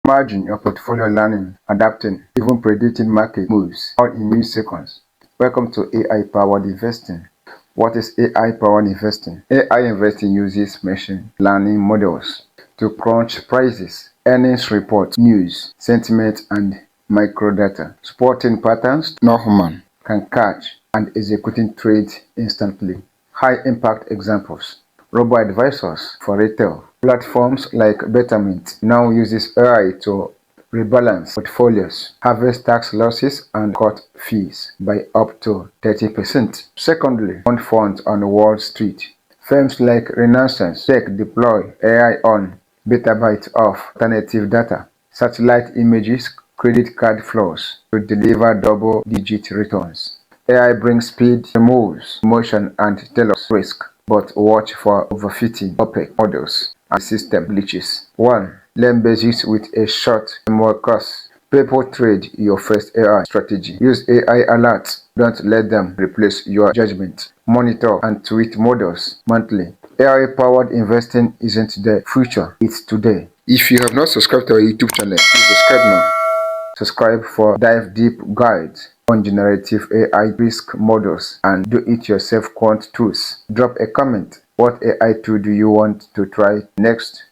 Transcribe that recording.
Imagine your portfolio learning, adapting, even predicting market moves all in milliseconds. Welcome to AI-powered investing. What is AI-powered investing? AI investing uses machine learning models to crunch prices, earnings reports, news, sentiment, and microdata, spotting patterns no human can catch, and executing trades instantly. High-impact examples: Robo-advisors for retail. Platforms like Betterment now uses AI to rebalance portfolios, harvest tax losses, and cut fees by up to 30%. Secondly, fund funds on Wall Street. Firms like Renaissance Tech deploy AI on petabytes of alternative data, satellite images, credit card flows to deliver double-digit returns. AI brings speed, removes emotion, and tells risk, but watch for overfitting, opaque models, and system glitches. 1. Learn basics with a short framework course. People trade your first AI strategy. Use AI alerts. Don't let them replace your judgment. Monitor and tweak models monthly. AI-powered investing isn't the future, it's today. If you have not subscribed to our YouTube channel, please subscribe now. Subscribe for dive deep guides on generative AI risk models and do-it-yourself quant tools. Drop a comment. What AI tool do you want to try next?